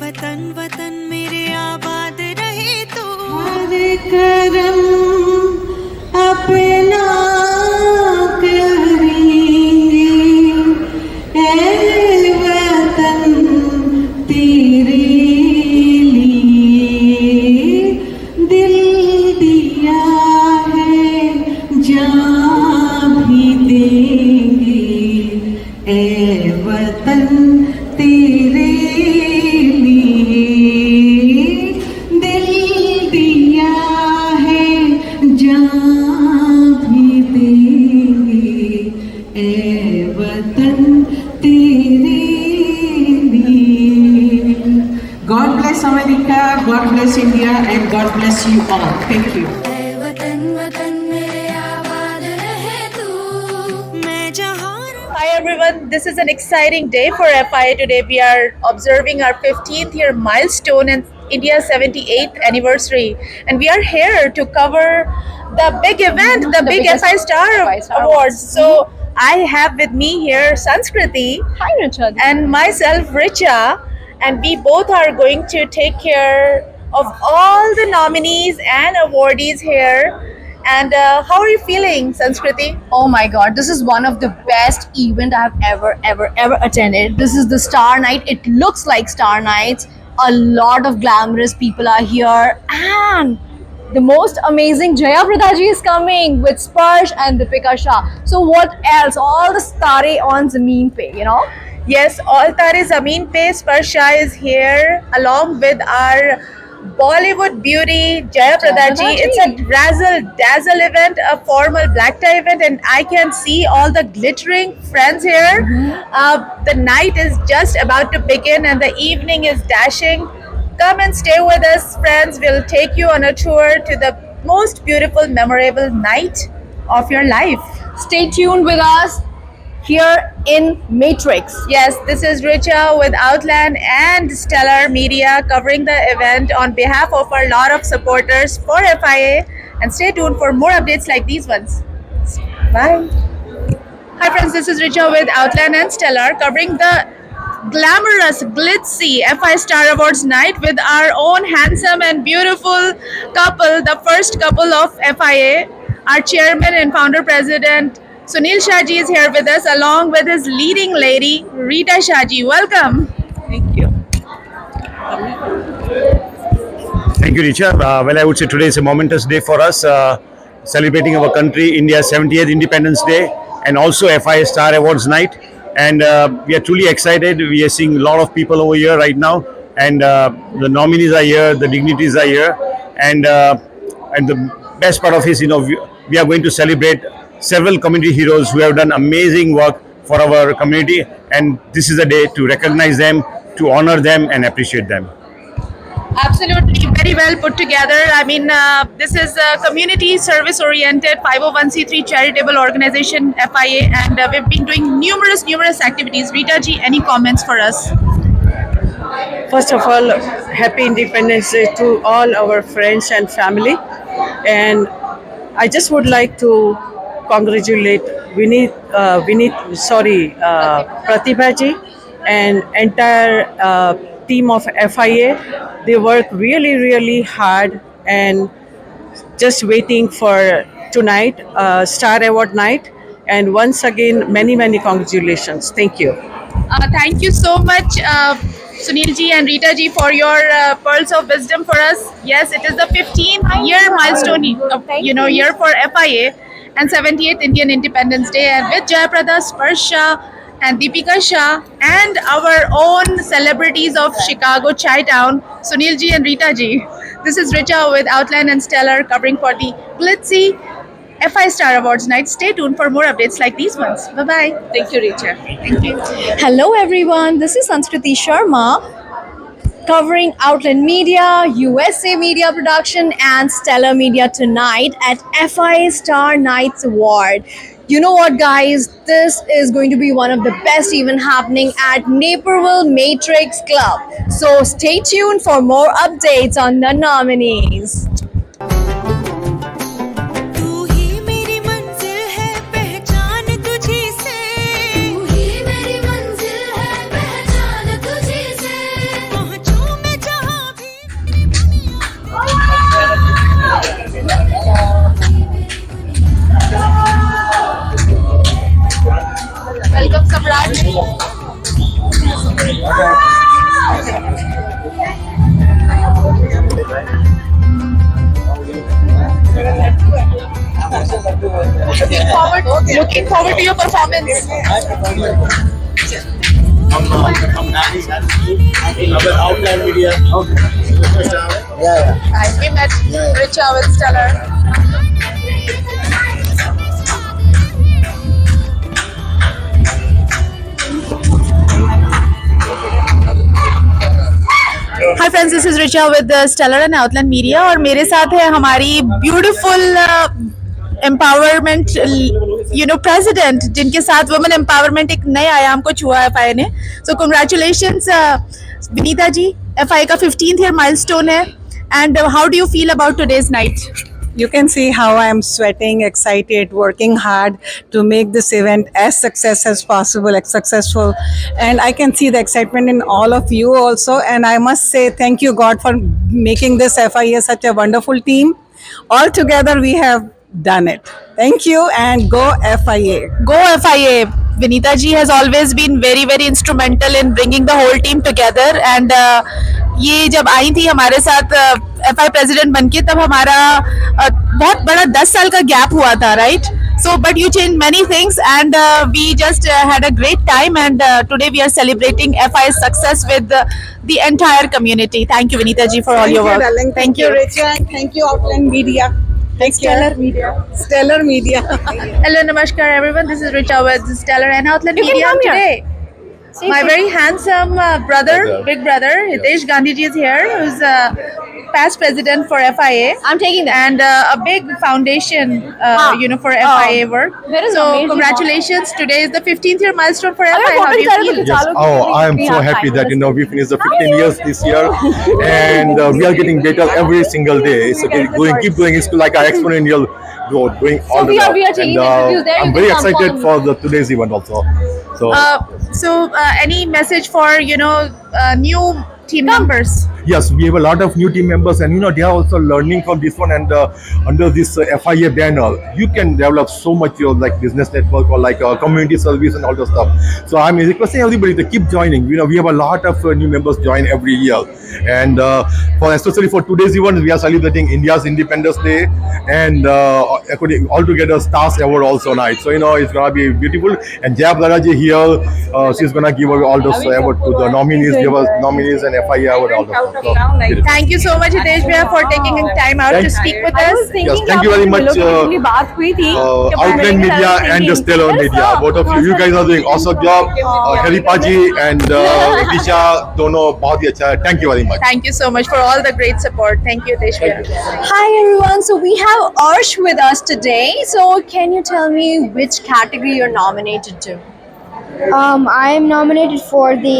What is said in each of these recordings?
वतन वतन मेरे आबाद रहे तू। हर करम अपना करेंगे, ऐ वतन तेरे लिए दिल दिया है, जान भी देंगे, ऐ वतन तेरे लिए दिल दिया है, जान भी देंगे, ऐ वतन तेरे लिए। God bless America, God bless India, and God bless you all. Thank you. ऐ वतन वतन मेरे आबाद रहे तू। मैं जहाँ Hi everyone, this is an exciting day for FIA. Today we are observing our 15th year milestone and India's 78th anniversary, and we are here to cover the big event, the big FI Star Awards. So I have with me here Sanskriti. Hi, Richard. And myself, Richa, and we both are going to take care of all the nominees and awardees here. And how are you feeling, Sanskriti? Oh my god, this is one of the best event I've ever attended. This is the Star Night. It looks like Star Nights. A lot of glamorous people are here, and the most amazing Jaya Prada ji is coming with Sparsh and Deepika Shah. So what else? All the Stare on Zameen Pe, you know? Yes, All Tare Zameen Pe Sparsha is here along with our Bollywood beauty Jaya Prada ji. It's a razzle dazzle event, a formal black tie event, and I can see all the glittering friends here. The night is just about to begin and the evening is dashing. Come and stay with us, friends. We'll take you on a tour to the most beautiful, memorable night of your life. Stay tuned with us here in Matrix. Yes, this is Richa with Outland and Stellar Media covering the event on behalf of our lot of supporters for FIA. And stay tuned for more updates like these ones. Bye. Hi friends, this is Richa with Outland and Stellar covering the glamorous, glitzy FI Star Awards night with our own handsome and beautiful couple, the first couple of FIA. Our chairman and founder president Sunil Shahji is here with us along with his leading lady Rita Shahji. Welcome. Thank you. Thank you, Richa. Well, I would say today is a momentous day for us, celebrating our country, India's 70th Independence Day, and also FIA Star Awards night. And we are truly excited. We are seeing a lot of people over here right now, and the nominees are here, the dignitaries are here, and the best part of it is, we are going to celebrate several community heroes who have done amazing work for our community, and this is a day to recognize them, to honor them, and appreciate them. Absolutely, very well put together. I mean, this is a community service oriented 501c3 charitable organization FIA, and we've been doing numerous activities. Rita ji, any comments for us? First of all, happy Independence Day to all our friends and family. And I just would like to congratulate Pratibha ji and entire team of FIA. They work really hard and just waiting for tonight, Star Award night. And once again, many congratulations. Thank you. Thank you so much, Sunil ji and Rita ji, for your pearls of wisdom for us. Yes, it is the 15th-year milestone, year for FIA and 78th Indian Independence Day, and with Jaya Prada, Sparsha, and Deepika Shah, and our own celebrities of Chicago, Chi-Town, Sunil ji and Rita ji. This is Richa with Outline and Stellar covering for the glitzy FI Star Awards night. Stay tuned for more updates like these ones. Bye-bye. Thank you, Richa. Thank you. Hello everyone, this is Sanskriti Sharma covering Outland Media, USA Media Production and Stellar Media tonight at FIA Star Nights Award. You know what, guys, this is going to be one of the best events happening at Naperville Matrix Club. So stay tuned for more updates on the nominees. तू ही मेरी मंजिल है पहचान तुझी से, तू ही मेरी मंजिल है पहचान तुझी से, पहुंचूं Looking forward to your performance. Outline media. We met Richa with Stellar. Hi friends, this is Richa with Stellar and Outland Media और मेरे साथ है हमारी beautiful empowerment president जिनके साथ women empowerment एक नए आयाम को छुआ है FIA ने. So congratulations Vinita ji, FIA का 15th year milestone है. And how do you feel about today's night? You can see how I am sweating, excited, working hard to make this event as successful. And I can see the excitement in all of you also. And I must say thank you, God, for making this FIA such a wonderful team. All together, we have done it. Thank you and go FIA. Go FIA. Vinita ji has always been very very instrumental in bringing the whole team together and ये जब आई थी हमारे साथ FIA president बनके तब हमारा बहुत बड़ा 10 साल का गैप हुआ था, right? So but you changed many things and we just had a great time and today we are celebrating FIA's success with the entire community. Thank you Vinita ji for all your work. Darling. Thank you, Richa. And thank you, Outland Media. Stellar Media. Hello, namaskar everyone. This is Richa with Stellar and Outland You can Media come here. today. My very handsome big brother, Hitesh Gandhi ji is here, who's past president for FIA. I'm taking that. And a big foundation, for FIA work. That is So amazing. congratulations! Today is the 15th year milestone for अगर FIA. How do you photo feel? निकालो तो Oh, I am we so have happy time. that we finished the 15 years this year, and we are getting better every single day. So keep going. It's like an exponential growth, doing all the we are work. taking And the interviews there. I'm You very can come excited for for today's event also. So Any message for new team members? yes, we have a lot of new team members, and they are also learning from this one. And under this FIA banner, you can develop so much your like business network or like community service and all the stuff. So I'm requesting everybody to keep joining. We have a lot of new members join every year, and especially for today's event, we are celebrating India's Independence Day, and altogether Stars Award also night. So it's gonna be beautiful. And Jaya Blaraji here, she's gonna give all those award to the nominees, give us nominees and FIA award all the stuff. So, Thank you so much, Hitesh bhaiya, for taking time out to speak with I us. was thinking thank you very जब much, हम लोग की बात हुई थी Outland Media and the Stellar Media, both of you guys are doing awesome job. Harry Paji and Disha, dono bahut hi acha hai. Thank you very much. Thank you so much for all the great support. Thank you, Hitesh bhaiya. Hi everyone, so we have Arsh with us today. So can you tell me which category you're nominated to? I am nominated for the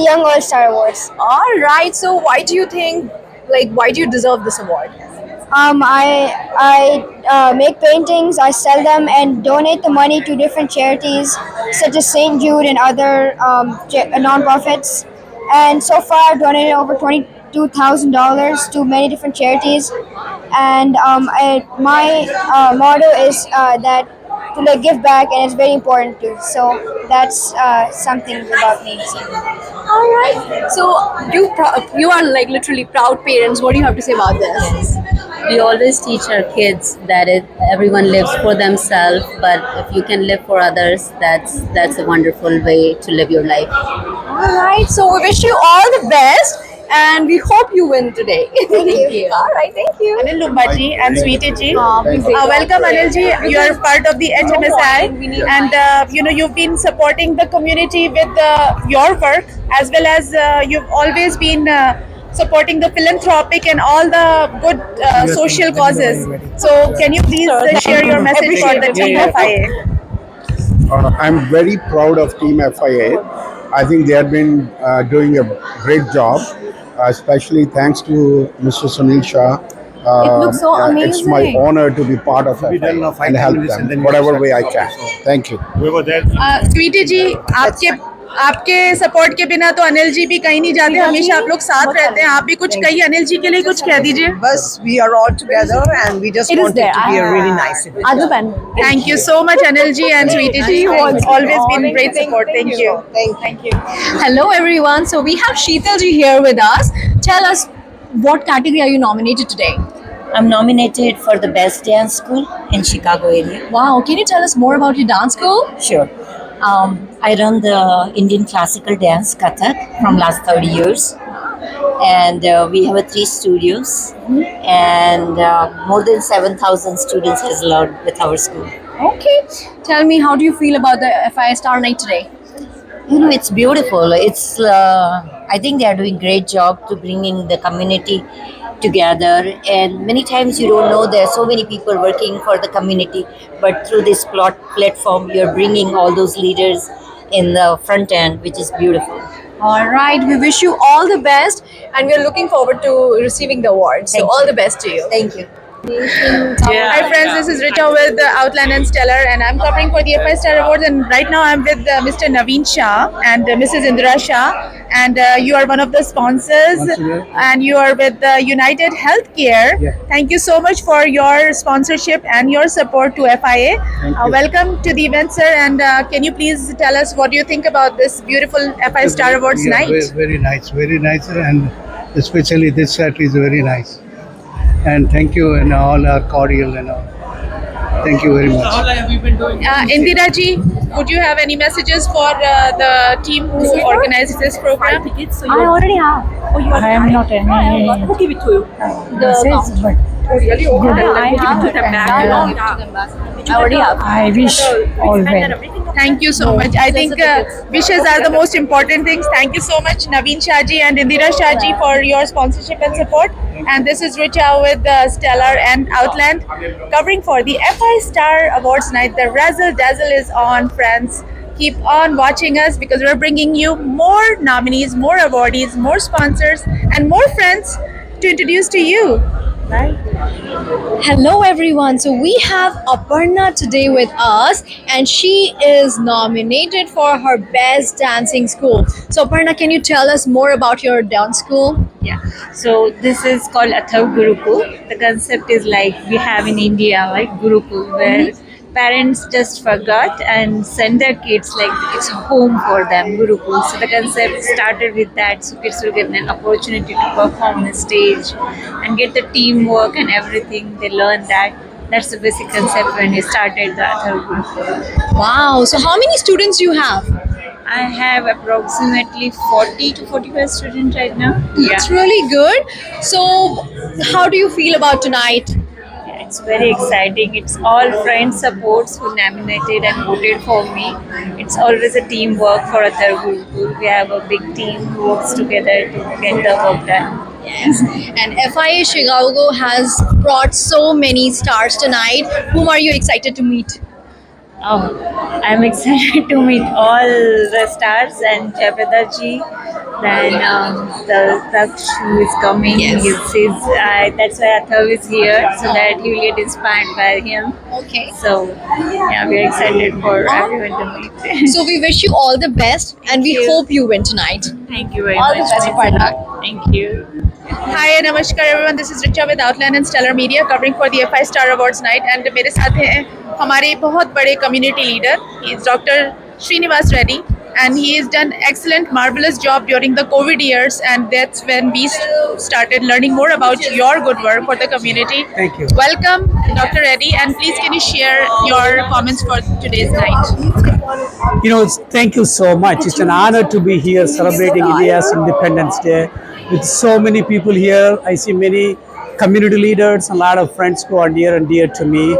Young All Star Awards. All right, so why do you think, why do you deserve this award? I make paintings, I sell them, and donate the money to different charities such as St. Jude and other non-profits. And so far, I've donated over $22,000 to many different charities. And my motto is that to give back, and it's very important too. So that's something about me. All right, so you are literally proud parents. What do you have to say about this? We always teach our kids that everyone lives for themselves, but if you can live for others, that's a wonderful way to live your life. All right, so we wish you all the best, and we hope you win today. Thank you. All right, thank you. Anil Lumbaji and Sweetie ji. please take Welcome off. Anil ji. You are part of the HMSI and you've been supporting the community with your work as well as you've always been supporting the philanthropic and all the good social causes. So can you please share your message for the team FIA? I'm very proud of Team FIA. I think they have been doing a great job, especially thanks to Mr. Sunil Shah. It looks so It's my amazing. honor to be part of FIA done 5 and help minutes and them then whatever we'll way I start. can. Thank you. Whoever there. Sweety जी, आपके support के बिना तो अनिल जी भी कहीं नहीं जाते, हमेशा आप लोग साथ रहते हैं. आप भी कुछ कहिए अनिल जी के लिए, कुछ कह दीजिए. Bus, we are all together and we just It is want it there. to be a really nice event. Other than Thank you so much Anil ji and Sweetie ji. It's always been great support. Thank you. Thank you. hello everyone. So we have Sheetal ji here with us. Tell us, what category are you nominated today? I'm nominated for the best dance school in Chicago area. Wow, can you tell us more about your dance school? Sure. I run the Indian classical dance Kathak from last 30 years. And we have 3 studios, and more than 7,000 students has learned with our school. Okay. Tell me, how do you feel about the FIA Star Night today? You know, it's beautiful. It's I think they are doing great job to bringing the community together. And many times you don't know there are so many people working for the community, but through this platform, you're bringing all those leaders in the front end, which is beautiful. All right. We wish you all the best, and we're looking forward to receiving the award. So, Thank all you. the best to you. Thank you. Hi friends, this is Richa with Outland and Stellar, and I'm covering for the FI Star Awards. And right now I'm with Mr. Naveen Shah and Mrs. Indira Shah, and you are one of the sponsors, and you are with United Healthcare. Thank you so much for your sponsorship and your support to FIA. Welcome to the event, sir. And can you please tell us what do you think about this beautiful FI Star Awards night? Very nice, and especially this set is very nice. And thank you, and all are cordial and all. Thank you very much. Indira ji, would you have any messages for the team who organized this program? I already have. Oh, you I am not any. Who give it to you? The but I already have. I wish all well. Thank you so much. I think wishes are the most important things. Thank you so much, Naveen Shahji and Indira Shahji, for your sponsorship and support. And this is Richa with Stellar and Outland, covering for the FI Star Awards night. The razzle dazzle is on, friends. Keep on watching us because we're bringing you more nominees, more awardees, more sponsors, and more friends to introduce to you. Right? Hello everyone. So we have Aparna today with us, and she is nominated for her best dancing school. So Aparna, can you tell us more about your dance school? Yeah, so this is called Athav Gurukul. The concept is like we have in India, like Gurukul, where parents just forgot and send their kids like it's home for them, Gurukul. So the concept started with that, so kids will get an opportunity to perform on the stage and get the teamwork and everything. They learn that. That's the basic concept when we started the Athav Gurukul. Wow. So how many students you have? I have approximately 40 to 45 students right now. It's really good. So how do you feel about tonight? It's very exciting. It's all friends supports who nominated and voted for me. It's always a teamwork for Athav Gurukul. We have a big team who works together to get the work done. Yes. And FIA Chicago has brought so many stars tonight. Whom are you excited to meet? Oh, I'm excited to meet all the stars and Jayaprada ji. Then the Daksh who is coming. Yes. That's why Athav is here, so that he will get inspired by him. Okay. So yeah, we're excited for everyone to meet. So we wish you all the best, and we hope you win tonight. Thank you very All much. the best, Aparna. Thank you. Hi, namaskar everyone. This is Richa with Outland and Stellar Media, covering for the FI Star Awards night. And मेरे साथ हैं हमारे बहुत बड़े community leader. He is Dr. Srinivas Reddy, and he has done excellent, marvelous job during the COVID years. And that's when we started learning more about your good work for the community. Thank you. Welcome, Dr. Reddy, and please can you share your comments for today's night? You know, thank you so much. It's an honor to be here celebrating India's Independence Day with so many people here. I see many community leaders, a lot of friends who are near and dear to me.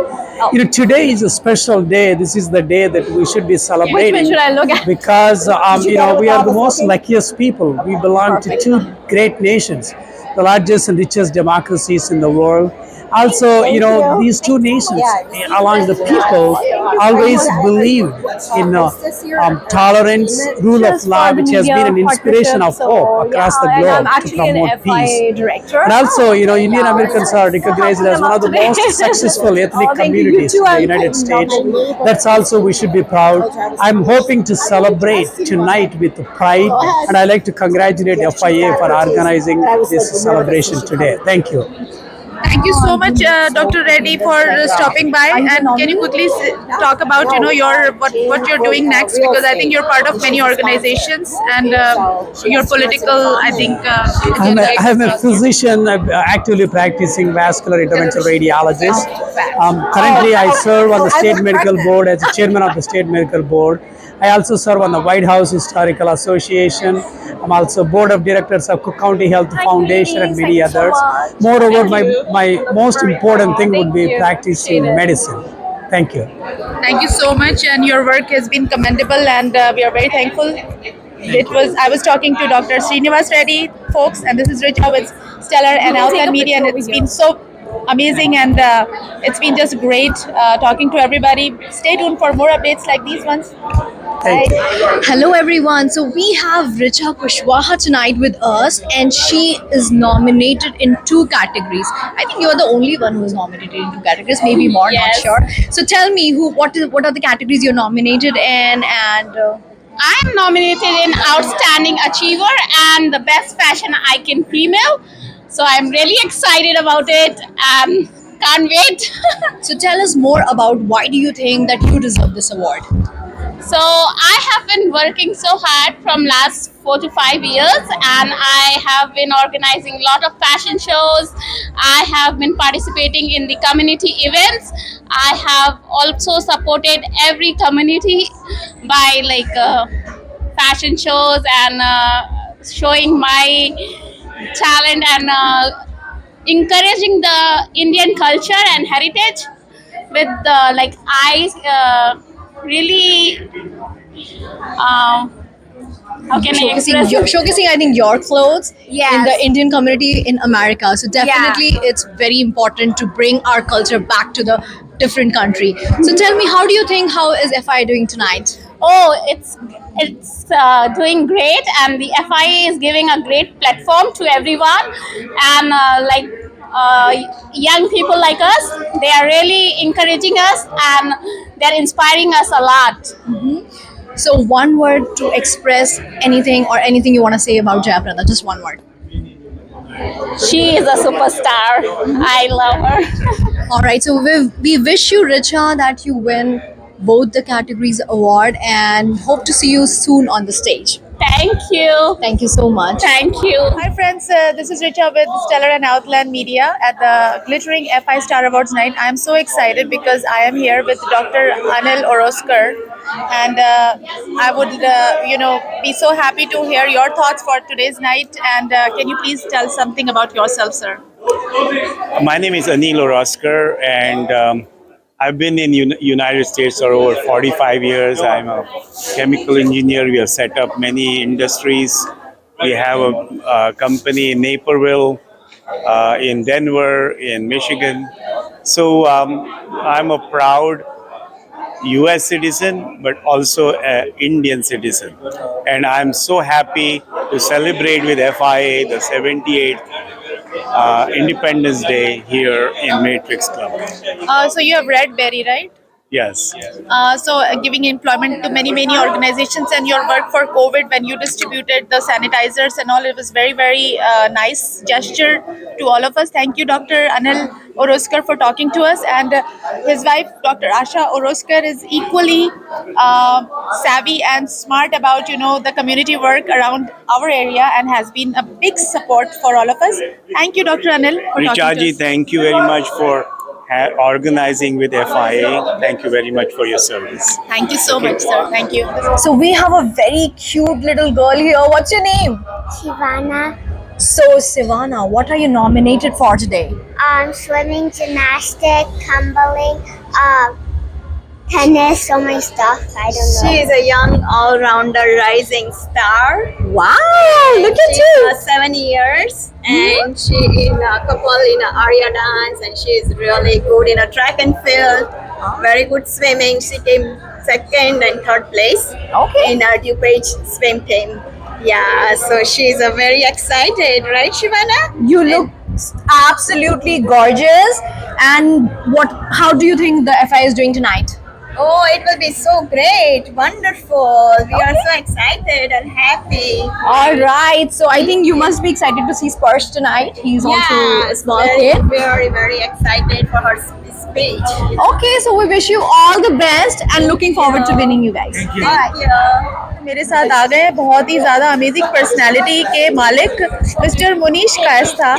You know, today is a special day. This is the day that we should be celebrating. Which one should I look at? Because, you know, we are the most luckiest people. We belong to 2 great nations, the largest and richest democracies in the world. Also, you know, these 2 nations, along the people, always believed in tolerance, rule of law, which has been an inspiration of hope across the globe to promote peace. And also, you know, Indian Americans are recognized as one of the most successful ethnic communities in the United States. That's also we should be proud. I'm hoping to celebrate tonight with pride, and I'd like to congratulate FIA for organizing this celebration today. Thank you. Thank you so much, Dr. Reddy, for stopping by. And can you quickly talk about your what you're doing next? Because I think you're part of many organizations and your political. I think I'm a physician actively practicing vascular interventional radiologist. Currently, I serve on the State Medical Board as the chairman of the State Medical Board. I also serve on the White House Historical Association. I'm also board of directors of Cook County Health Foundation and many others. Moreover, my most important thing would be practicing medicine. Thank you. thank you so much, and your work has been commendable, and we are very thankful. I was talking to Dr. Srinivas Reddy, folks, and this is Richa with Stellar and Outland Media, and it's been so amazing, and it's been just great talking to everybody. Stay tuned for more updates like these ones. Hello everyone. So we have Richa Kushwaha tonight with us, and she is nominated in 2 categories. I think you're the only one who is nominated in 2 categories, maybe more, not sure. So tell me what are the categories you're nominated in, and I'm nominated in Outstanding Achiever and the Best Fashion Icon Female. So I'm really excited about it. Can't wait. so tell us more about why do you think that you deserve this award? So I have been working so hard from last 4 to 5 years, and I have been organizing a lot of fashion shows. I have been participating in the community events. I have also supported every community by fashion shows and showing my talent and encouraging the Indian culture and heritage with really how can I express it? Showcasing, I think, your clothes Yes. in the Indian community in America. So definitely, it's very important to bring our culture back to the different country. So tell me, how is FI doing tonight? Oh, it's doing great, and the FIA is giving a great platform to everyone, and young people like us, they are really encouraging us and they're inspiring us a lot. So one word to express anything you want to say about Jayaprada, just one word. She is a superstar. I love her. All right, so we wish you, Richa, that you win both the categories award and hope to see you soon on the stage. Thank you. Thank you so much. Thank you. Hi friends, this is Richa with Stellar and Outland Media at the glittering FI Star Awards night. I am so excited because I am here with Dr. Anil Oroskar, and I would be so happy to hear your thoughts for today's night. And can you please tell something about yourself, sir? My name is Anil Oroskar, and I've been in United States for over 45 years. I'm a chemical engineer. We have set up many industries. We have a company in Naperville, in Denver, in Michigan. So I'm a proud US citizen, but also an Indian citizen. And I'm so happy to celebrate with FIA the 78th Independence Day here in Matrix Club. So you have Red Berry, right? Yes. So giving employment to many organizations, and your work for COVID when you distributed the sanitizers and all, it was very, very nice gesture to all of us. Thank you, Dr. Anil Oroskar, for talking to us, and his wife, Dr. Asha Oroskar, is equally savvy and smart about the community work around our area and has been a big support for all of us. Thank you, Dr. Anil, for talking to Richaji, us. thank you very much for organizing with FIA. Thank you very much for your service. Thank you so much, sir. Thank you. So we have a very cute little girl here. What's your name? Shivana, So Sivana, what are you nominated for today? swimming, gymnastic, tumbling, tennis, so many stuff. I don't know. She is a young all-rounder rising star. Wow, look at She's you. 7 years, and she in a couple in a Arya dance, and she is really good in a track and field. Very good swimming. She came second and third place in a DuPage swim team. Yeah, so she's a very excited, right, Shivana? You look absolutely gorgeous. And how do you think the FI is doing tonight? Oh, it will be so great, wonderful. We are so excited and happy. All right. So I think you must be excited to see Sparsh tonight. He's also a small very, kid. very, very excited for her speech. Okay, so we wish you all the best and looking forward to winning you guys. Thank you. मेरे साथ आ गए बहुत ही ज़्यादा amazing personality के मालिक mister Munish कायस्था।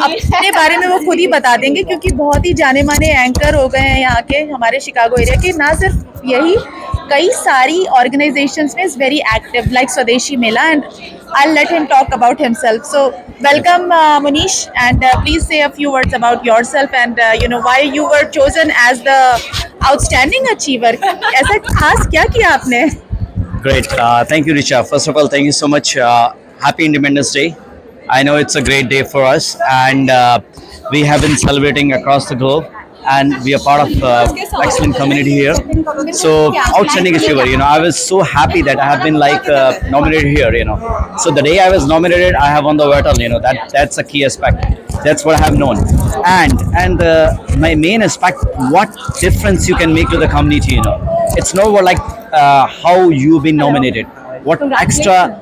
अपने बारे में वो खुद ही बता देंगे क्योंकि बहुत ही जाने माने एंकर हो गए हैं यहाँ के हमारे शिकागो एरिया के। ना सिर्फ यही, कई सारी ऑर्गेनाइजेशंस में इज़ वेरी एक्टिव लाइक स्वदेशी मेला and I'll let him talk about himself. So welcome Munish and please say a few words about yourself and you know why you were chosen as the outstanding achiever. ऐसा खास क्या किया आपने? Great. Thank you, Richa. First of all, thank you so much. Happy Independence Day. I know it's a great day for us, and we have been celebrating across the globe, and we are part of excellent community here. So, outstanding achiever. You know, I was so happy that I have been nominated here. You know, so the day I was nominated, I have won the Wurtle. You know, that's a key aspect. That's what I have known, and my main aspect, what difference you can make to the community. You know, it's not more like how you've been nominated, what extra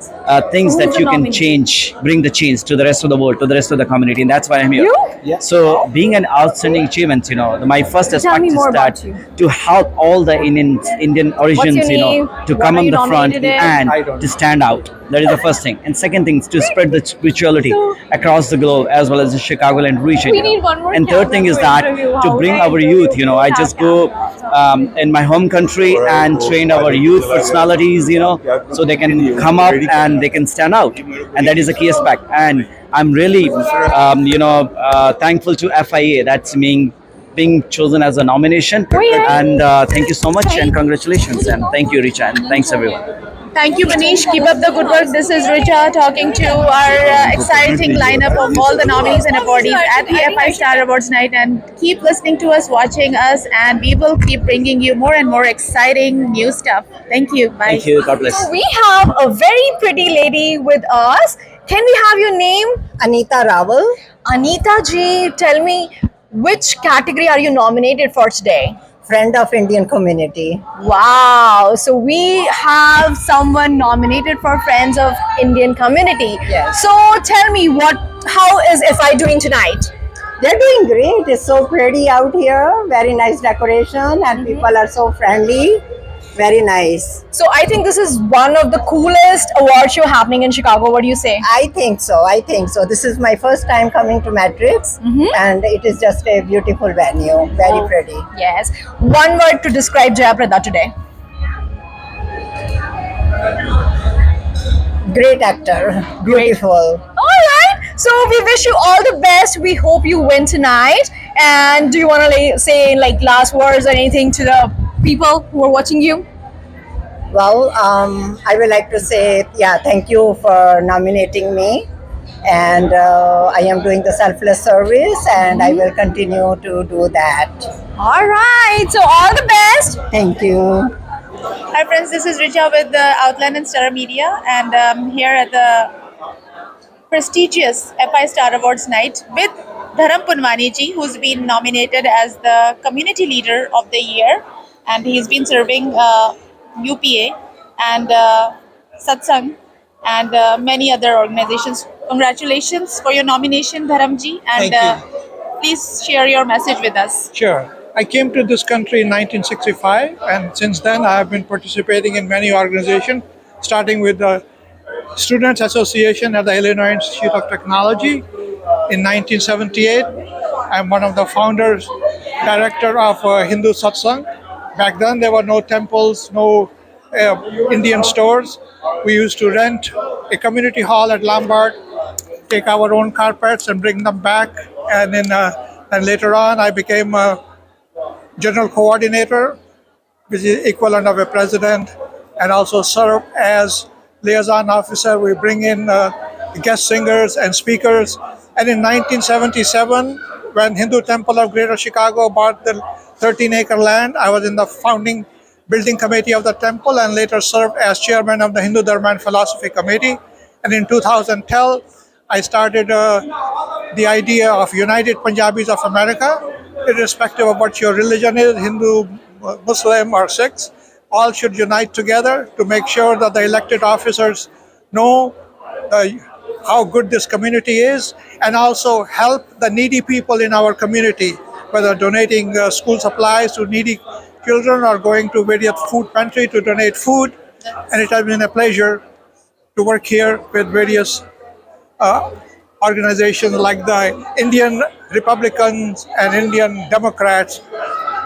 things that you can change, bring the change to the rest of the world, to the rest of the community, and that's why I'm here. Yeah. So being an outstanding achievement, you know, my first aspect is that to help all the Indian origins, you know, to come on the front and to stand out. That is the first thing. And second thing is to spread the spirituality across the globe as well as the Chicagoland region. You know. And third thing is that to bring our youth, you know, I just go in my home country and train our youth personalities, you know, so they can come up and they can stand out. And that is a key aspect. And I'm really, thankful to FIA that's being chosen as a nomination. And thank you so much and congratulations. And thank you, Richa. And thanks everyone. Thank you, Manish. Keep up the good work. This is Richa talking to our exciting lineup of all the nominees and awardees at the FI Star Awards night. And keep listening to us, watching us, and we will keep bringing you more and more exciting new stuff. Thank you. Bye. Thank you. God bless. So we have a very pretty lady with us. Can we have your name? Anita Rawal. Anita ji, tell me, which category are you nominated for today? Friend of Indian community. Wow. So we have someone nominated for Friends of Indian Community. Yes. So tell me, how is FI doing tonight? They're doing great. It's so pretty out here. Very nice decoration and people are so friendly. Very nice. So I think this is one of the coolest award show happening in Chicago. What do you say? I think so. This is my first time coming to Matrix and it is just a beautiful venue. Very pretty. Yes. One word to describe Jayaprada today. Great actor. Beautiful. All right. So we wish you all the best. We hope you win tonight. And do you want to say last words or anything to the people who are watching you? Well, I would like to say, thank you for nominating me. And I am doing the selfless service and I will continue to do that. All right. So all the best. Thank you. Hi friends, this is Richa with the Outland and Stellar Media and I'm here at the prestigious FI Star Awards night with Dharam Punwani ji, who's been nominated as the Community Leader of the Year. And he's been serving UPA and Satsang and many other organizations. Congratulations for your nomination, Dharamji. And please share your message with us. Sure. I came to this country in 1965 and since then I have been participating in many organizations, starting with the Students Association at the Illinois Institute of Technology. In 1978, I'm one of the founders, director of Hindu Satsang. Back then, there were no temples, no Indian stores. We used to rent a community hall at Lombard, take our own carpets and bring them back. And then later on, I became a general coordinator, which is equivalent of a president, and also serve as liaison officer. We bring in guest singers and speakers. And in 1977, when Hindu Temple of Greater Chicago bought the 13-acre land, I was in the founding building committee of the temple and later served as chairman of the Hindu Dharma and Philosophy Committee. And in 2012, I started the idea of United Punjabis of America, irrespective of what your religion is, Hindu, Muslim or Sikhs, all should unite together to make sure that the elected officers know how good this community is, and also help the needy people in our community, whether donating school supplies to needy children or going to various food pantry to donate food. And it has been a pleasure to work here with various organizations like the Indian Republicans and Indian Democrats.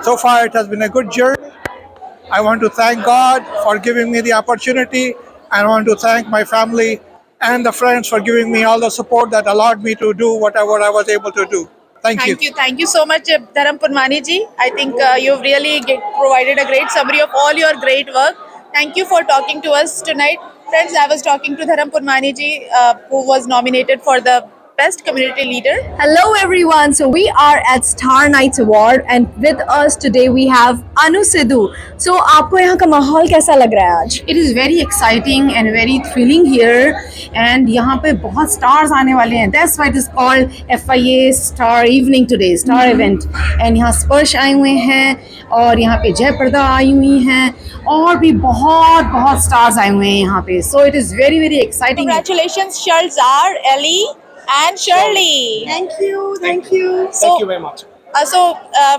So far, it has been a good journey. I want to thank God for giving me the opportunity, and I want to thank my family and the friends for giving me all the support that allowed me to do whatever I was able to do. Thank you. Thank you so much, Dharam Punwani ji. I think you've really provided a great summary of all your great work. Thank you for talking to us tonight. Friends, I was talking to Dharam Punwani ji, who was nominated for the Best Community Leader. Hello everyone. So we are at Star Nights Award and with us today we have Anu Sidhu. So आपको यहाँ का माहौल कैसा लग रहा है आज? It is very exciting and very thrilling here, and यहाँ पे बहुत stars आने वाले हैं. That's why it is called FIA Star Evening today, Star Event. And यहाँ स्पर्श आए हुए हैं और यहाँ पे जयप्रदा आई हुई हैं और भी बहुत stars आए हुए हैं यहाँ पे. So it is very exciting. Congratulations, Shalzar, Ellie, and Shirley. Thank you. Thank you. Thank you very much.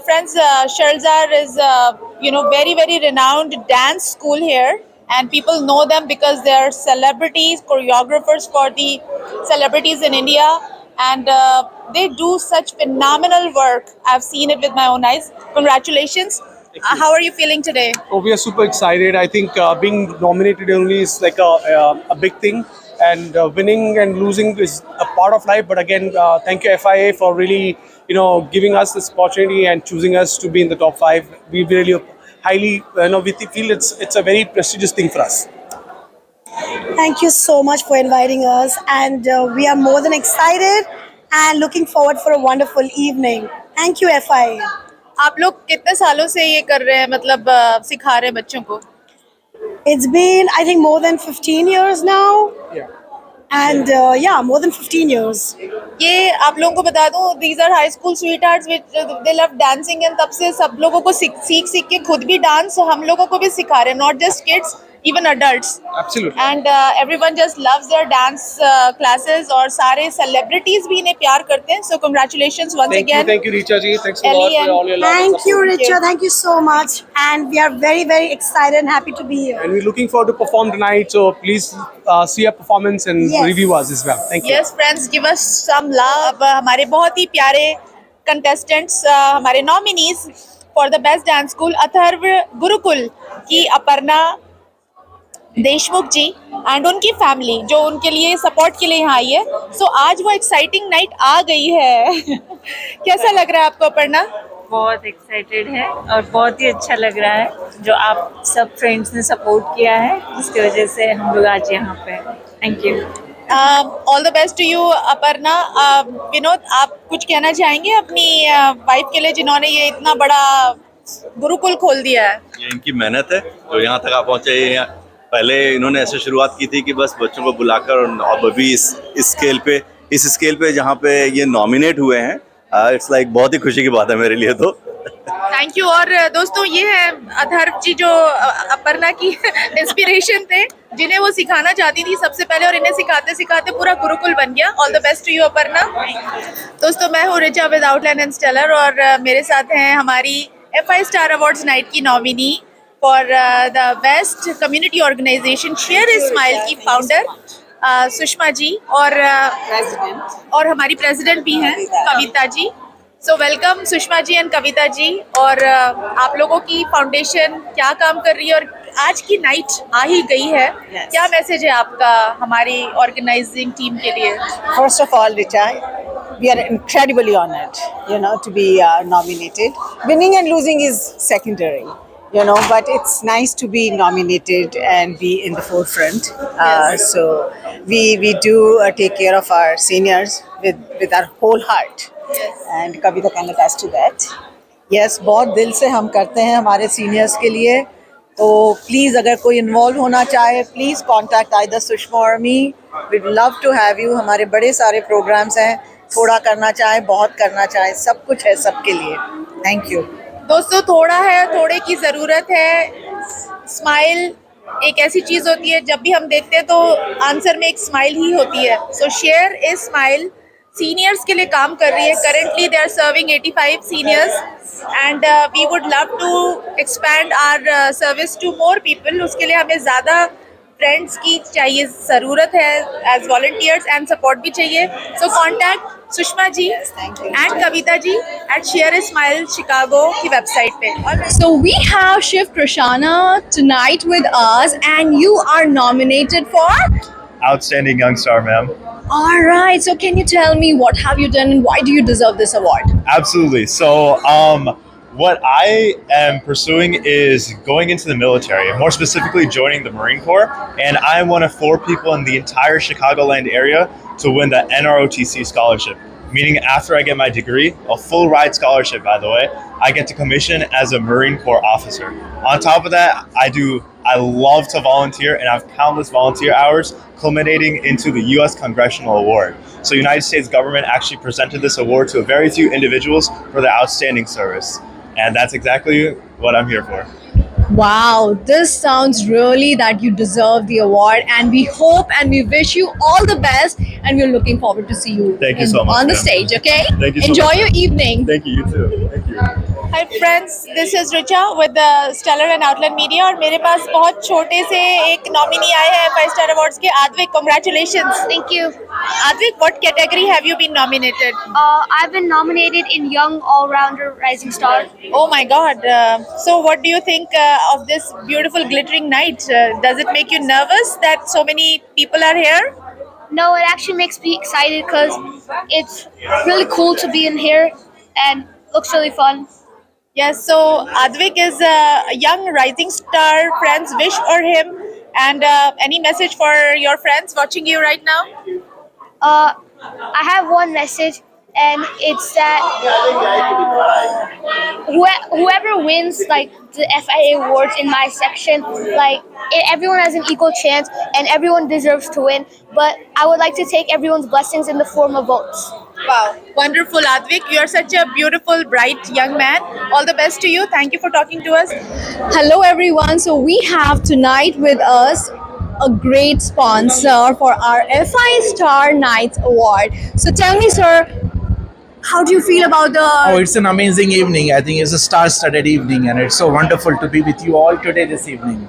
Friends, Shalzar is very renowned dance school here, and people know them because they are celebrities, choreographers for the celebrities in India, and they do such phenomenal work. I've seen it with my own eyes. Congratulations. How are you feeling today? Oh, we are super excited. I think being nominated only is like a big thing. And winning and losing is a part of life. But again, thank you FIA for really, giving us this opportunity and choosing us to be in the top 5. We really highly, we feel it's a very prestigious thing for us. Thank you so much for inviting us, and we are more than excited and looking forward for a wonderful evening. Thank you FIA. आप लोग कितने सालों से ये कर रहे हैं, मतलब सिखा रहे हैं बच्चों को? It's been, I think, more than 15 years now. Yeah. And more than 15 years. ये आप लोगों को बता दूं, these are high school sweethearts which they love dancing, and तब से सब लोगों को सीख के खुद भी डांस हम लोगों को भी सिखा रहे हैं, not just kids, even adults. Absolutely. And everyone just loves their dance classes, और सारे celebrities भी इन्हें प्यार करते हैं. So congratulations once again. Thank you, Richa ji. Thanks a lot for all your love. Thank you, Richa. Thank you so much. And we are very excited and happy to be here. And we're looking forward to perform tonight. So please see our performance and review us as well. Thank you. Yes, friends, give us some love. हमारे बहुत ही प्यारे contestants, हमारे nominees for the best dance school, Atharva Gurukul की अपर्णा देशमुख जी and उनकी family जो उनके लिए support के लिए यहाँ आई है. सो आज वो एक्साइटिंग नाइट आ गई है. कैसा लग रहा है आपको अपर्णा? बहुत एक्साइटेड है और बहुत ही अच्छा लग रहा है जो आप सब फ्रेंड्स ने सपोर्ट किया है, जिसकी वजह से हम लोग आज यहाँ पे. Thank you. All the best to you Aparna. Vinod, आप कुछ कहना चाहेंगे अपनी वाइफ के लिए जिन्होंने ये इतना बड़ा गुरुकुल खोल दिया है? ये इनकी मेहनत है जो यहाँ तक आप पहुँचे. पहले इन्होंने ऐसे शुरुआत की थी कि बस बच्चों को बुलाकर, और अभी इस स्केल पे जहाँ पे ये नॉमिनेट हुए हैं, इट्स लाइक बहुत ही खुशी की बात है मेरे लिए. तो थैंक यू. और दोस्तों, ये है अथर्व जी जो अपर्णा की इंस्पिरेशन थे, जिन्हें वो सिखाना चाहती थी सबसे पहले, और इन्हें सिखाते सिखाते पूरा गुरुकुल बन गया. All the best to you Aparna. दोस्तों, मैं हूँ Richa with Outline and Stellar, और मेरे साथ हैं हमारी FIA स्टार अवार्ड्स नाइट की nominee for the best community organisation Share a Smile की फाउंडर सुषमा जी, और हमारी प्रेसिडेंट भी हैं Kavita ji. So welcome Sushma ji and Kavita ji. और आप लोगों की फाउंडेशन क्या काम कर रही है, और आज की नाइट आ ही गई है, क्या मैसेज है आपका हमारी ऑर्गेनाइजिंग टीम के लिए? First of all, Richa, we are incredibly honored, to be nominated. Winning and losing is secondary. But it's nice to be nominated and be in the forefront. So we do take care of our seniors with our whole heart. And Kavita can attest to that. Yes, बहुत दिल से हम करते हैं हमारे seniors के लिए. तो please अगर कोई involve होना चाहे, please contact either Sushma or me. We'd love to have you. हमारे बड़े सारे programs हैं. थोड़ा करना चाहे, बहुत करना चाहे, सब कुछ है सबके लिए. Thank you. दोस्तों थोड़ा है, थोड़े की ज़रूरत है। स्माइल एक ऐसी चीज़ होती है, जब भी हम देखते हैं तो आंसर में एक स्माइल ही होती है। So share a smile seniors के लिए काम कर रही है। Currently they are serving 85 seniors and we would love to expand our service to more people. उसके लिए हमें ज़्यादा फ्रेंड्स की चाहिए, ज़रूरत है एज वॉलंटियर्स एंड सपोर्ट भी चाहिए। So contact Sushma ji and Kavita ji at Share a Smile Chicago की वेबसाइट पे। So we have Shiv Krishana tonight with us, and you are nominated for. Outstanding Young Star, ma'am. All right. So can you tell me what have you done and why do you deserve this award? Absolutely. So, what I am pursuing is going into the military, more specifically joining the Marine Corps. And I am one of 4 people in the entire Chicagoland area to win the NROTC scholarship. Meaning after I get my degree, a full ride scholarship, by the way, I get to commission as a Marine Corps officer. On top of that, I love to volunteer and I have countless volunteer hours culminating into the U.S. Congressional Award. So United States government actually presented this award to a very few individuals for their outstanding service. And that's exactly what I'm here for. Wow, this sounds really that you deserve the award, and we hope and we wish you all the best, and we're looking forward to see you, Thank you so much, on the ma'am. stage, okay? Thank you so Enjoy much. your evening. Thank you, you too. Thank you. Hi friends, this is Richa with Stellar and Outland Media और मेरे पास बहुत छोटे से एक nominee आए हैं 5 star awards के। Advik, congratulations. Thank you. Advik, what category have you been nominated? I've been nominated in Young All-Rounder Rising Star. Oh my God! So, what do you think of this beautiful glittering night? Does it make you nervous that so many people are here? No, it actually makes me excited because it's really cool to be in here and looks really fun. Yes. So, Advik is a young rising star. Friends wish for him. And any message for your friends watching you right now? I have one message, and it's that whoever wins like the FIA awards in my section, like everyone has an equal chance and everyone deserves to win, but I would like to take everyone's blessings in the form of votes. Wow, wonderful, Advik. You are such a beautiful, bright young man. All the best to you. Thank you for talking to us. Hello, everyone. So we have tonight with us a great sponsor for our FI Star Nights Award. So tell me, sir, how do you feel about the? Oh, it's an amazing evening. I think it's a star-studded evening, and it's so wonderful to be with you all today this evening.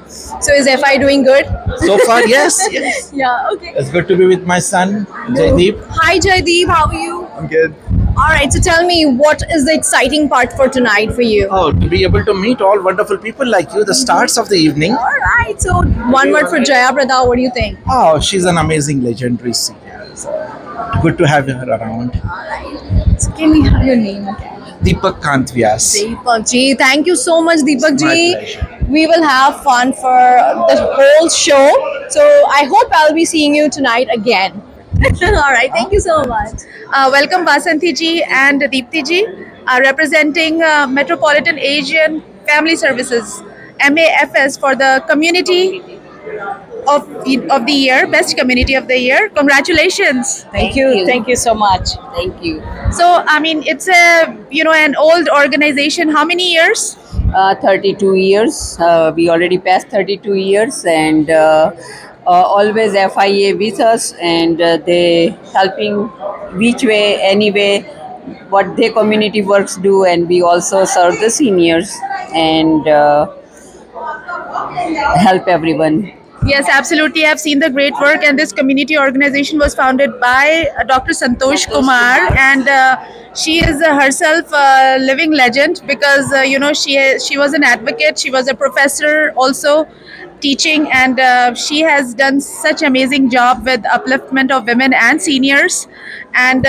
So is FI doing good? So far, yes, yes. Yeah. Okay. It's good to be with my son, Jaideep. Hi, Jaideep. How are you? I'm good. All right. So tell me, what is the exciting part for tonight for you? Oh, to be able to meet all wonderful people like you, the stars of the evening. All right. So one word for Jaya Prada. What do you think? Oh, she's an amazing legendary singer. So good to have her around. So can we have your name again? Deepak Kant Vyas. Deepak ji, thank you so much, Deepak My ji. pleasure. We will have fun for the whole show. So I hope I'll be seeing you tonight again. All right, thank you so much. Welcome, Vasanthi ji and Deepthi ji, representing Metropolitan Asian Family Services, MAFS, for the community of the year, best community of the year. Congratulations. Thank you so much. Thank you. So, I mean, it's an old organization. How many years? 32 years. We already passed 32 years, and always FIA with us, and they helping which way, any way, what their community works do, and we also serve the seniors and help everyone. Yes, absolutely. I've seen the great work, and this community organization was founded by Dr. Santosh Kumar, and she is herself a living legend because she was an advocate, she was a professor also teaching, and she has done such amazing job with upliftment of women and seniors. And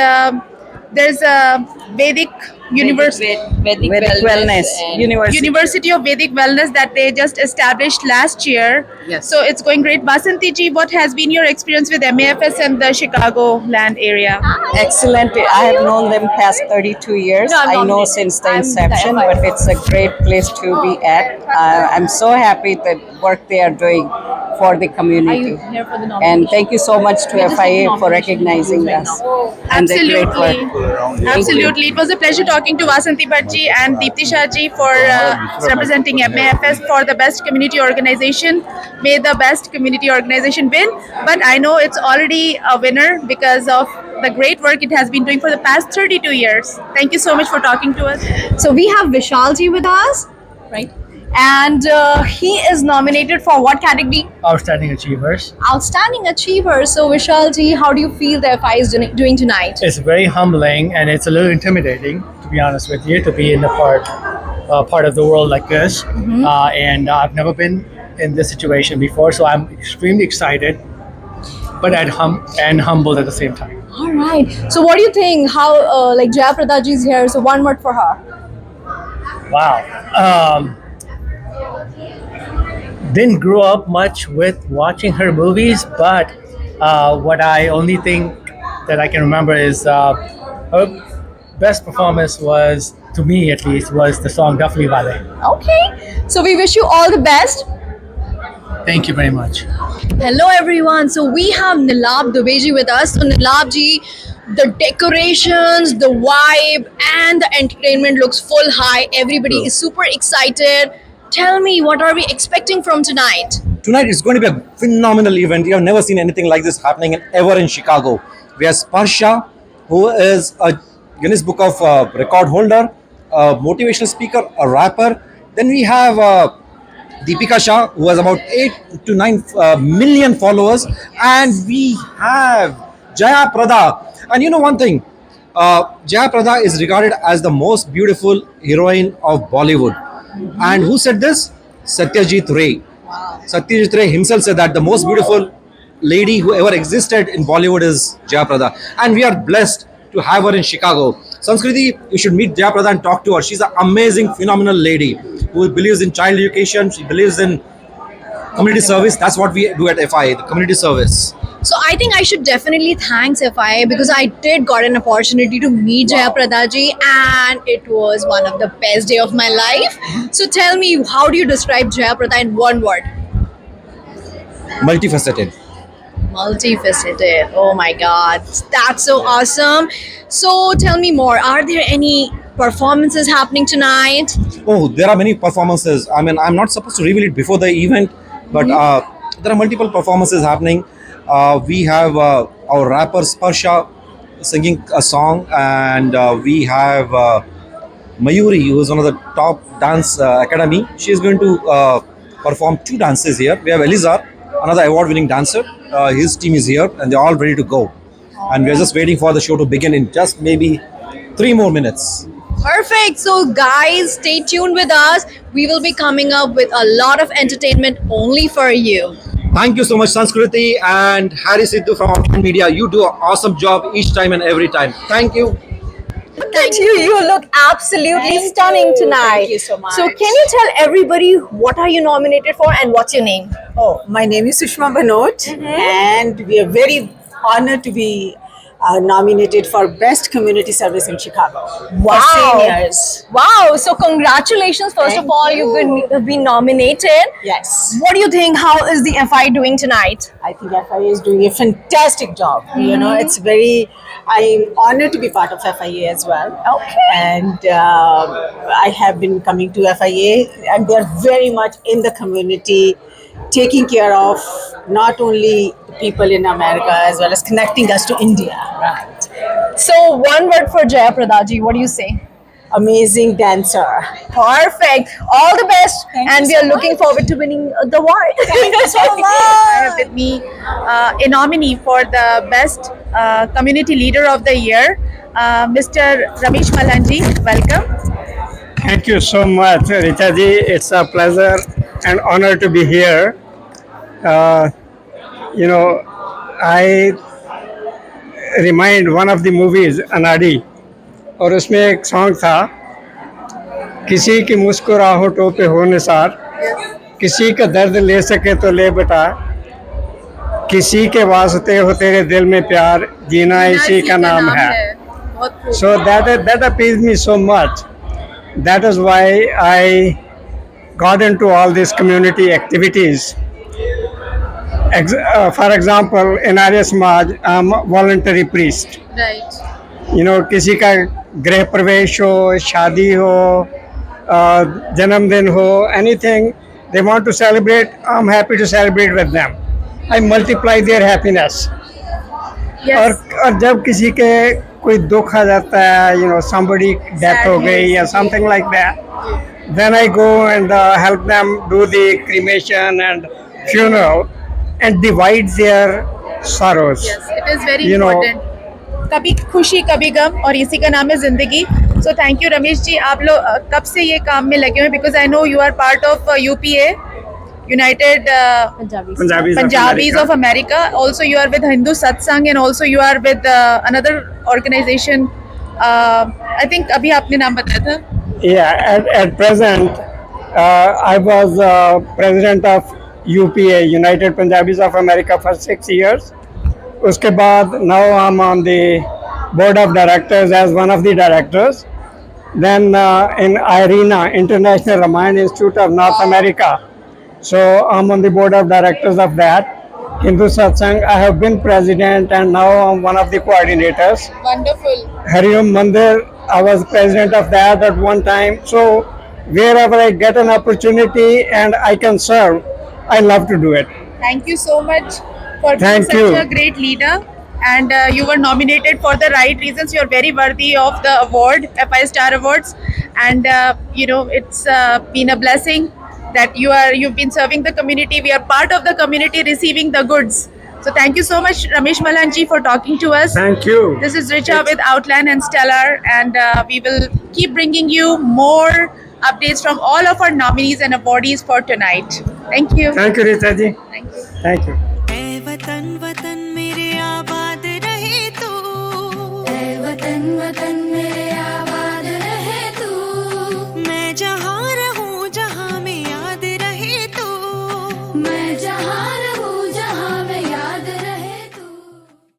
there's a Vedic Wellness University of Vedic Wellness that they just established last year. Yes. So it's going great. Vasanthi ji, what has been your experience with MAFS and the Chicago land area? Excellent. I have known them past 32 years. I know since the inception, but it's a great place to be at. I'm so happy that work they are doing for the community. here for the And nomination? thank you so much to We're just FIA taking for nomination recognizing right us. now. And the great Absolutely. work. Thank you. Absolutely. It was a pleasure talking to Vasanti Bhattji and Deepti Shah ji for representing MAFS for the best community organization. May the best community organization win. But I know it's already a winner because of the great work it has been doing for the past 32 years. Thank you so much for talking to us. So we have Vishalji with us, right? And he is nominated for what category? Outstanding achievers. Outstanding achiever. So Vishalji, how do you feel the FI is doing tonight? It's very humbling and it's a little intimidating, to be honest with you, to be in the part of the world like this. And I've never been in this situation before, so I'm extremely excited, but and humbled at the same time. All right. So what do you think? How like Jaya Prada ji is here? So one word for her. Wow. Didn't grow up much with watching her movies, but what I only think that I can remember is her best performance was, to me at least, was the song Duffly Wale. Okay. So we wish you all the best. Thank you very much. Hello everyone. So we have Nilab Dubeji with us. So Nilab ji, the decorations, the vibe and the entertainment looks full high. Everybody is super excited. Tell me, what are we expecting from tonight? Tonight is going to be a phenomenal event. You have never seen anything like this happening ever in Chicago. We have Sparsha, who is a Guinness Book of Record holder, a motivational speaker, a rapper. Then we have Deepika Shah, who has about 8 to 9 million followers. And we have Jaya Prada. And you know one thing, Jaya Prada is regarded as the most beautiful heroine of Bollywood. And who said this? Satyajit Ray. Satyajit Ray himself said that the most beautiful lady who ever existed in Bollywood is Jaya Prada. And we are blessed to have her in Chicago. Sanskriti, you should meet Jaya Prada and talk to her. She's an amazing, phenomenal lady who believes in child education. She believes in community service. That's what we do at FIA, the community service. So I think I should definitely thank FIA because I did got an opportunity to meet Jaya Prada ji and it was one of the best day of my life. So tell me, how do you describe Jaya Prada in one word? Multifaceted. Multifaceted. Oh my God, that's so awesome. So tell me more. Are there any performances happening tonight? Oh, there are many performances. I mean, I'm not supposed to reveal it before the event, but there are multiple performances happening. We have our rapper Sparsha singing a song, and we have Mayuri, who is one of the top dance academy. She is going to perform 2 dances here. We have Elizar, another award-winning dancer. His team is here, and they're all ready to go. And we're just waiting for the show to begin in just maybe 3 more minutes. Perfect. So guys, stay tuned with us. We will be coming up with a lot of entertainment only for you. Thank you so much, Sanskriti and Harry Sidhu from Outland Media. You do an awesome job each time and every time. Thank you. Look at you. You look absolutely stunning tonight. Thank you so much. So can you tell everybody what are you nominated for and what's your name? Oh, my name is Sushma Banot, and we are very honored to be nominated for Best Community Service in Chicago. Wow. For seniors. Wow. So congratulations. First of all, you've been nominated. Yes. What do you think? How is the FI doing tonight? I think FIA is doing a fantastic job. You know, it's very, I'm honored to be part of FIA as well. Okay. And I have been coming to FIA, and they're very much in the community, taking care of not only the people in America as well as connecting us to India. Right. So one word for Jaya Prada ji. What do you say? Amazing dancer. Perfect. All the best. And we are looking forward to winning the award. Thank you so much. I have with me a nominee for the Best Community Leader of the Year, Mr. Ramesh Malanji. Welcome. Thank you so much, Richa ji. It's a pleasure and honor to be here. You know, I remind one of the movies, Anadi, और उसमें एक song था, किसी की मुस्कुराहटों पे हो निसार, किसी का दर्द ले सके तो ले बेटा, किसी के वास्ते हो तेरे दिल में प्यार, जीना इसी का नाम है. So that appeals me so much. That is why I got into all these community activities. For example, in Arya Samaj, I'm a voluntary priest. Right. You know, किसी का गृह प्रवेश हो, शादी हो, जन्मदिन हो, anything they want to celebrate, I'm happy to celebrate with them. I multiply their happiness. Yes. और जब किसी के कोई दुख आ जाता है, you know, somebody death हो गई या something like that, then I go and help them do the cremation and funeral and divide their sorrows. Yes, it is very You know, important. कभी खुशी कभी गम और इसी का नाम है जिंदगी. So thank you Ramesh ji. आप लोग कब से ये काम में लगे हुए हैं? Because I know you are part of UPA, United Punjabis of America. Also, you are with Hindu Satsang, and also you are with another organization. I think अभी आपने नाम बताया था. Yeah, at present, I was president of UPA, United Punjabis of America, for 6 years. उसके बाद now I'm on the board of directors as one of the directors. Then in IRENA, International Ramayana Institute of North America. So I'm on the board of directors of that. Hindu Satsang, I have been president and now I'm one of the coordinators. Wonderful. Hariom Mandir, I was president of that at one time. So wherever I get an opportunity and I can serve, I love to do it. Thank you so much for being Thank such you. a great leader. And you were nominated for the right reasons. You're very worthy of the award, FI Star Awards. And you know, it's been a blessing that you've been serving the community. We are part of the community receiving the goods. So thank you so much, Ramesh Malanji, for talking to us. Thank you. This is Richa with Outland and Stellar, and we will keep bringing you more updates from all of our nominees and awardees for tonight. Thank you. Thank you, Rita ji. Thank you. Thank you. ऐ वतन वतन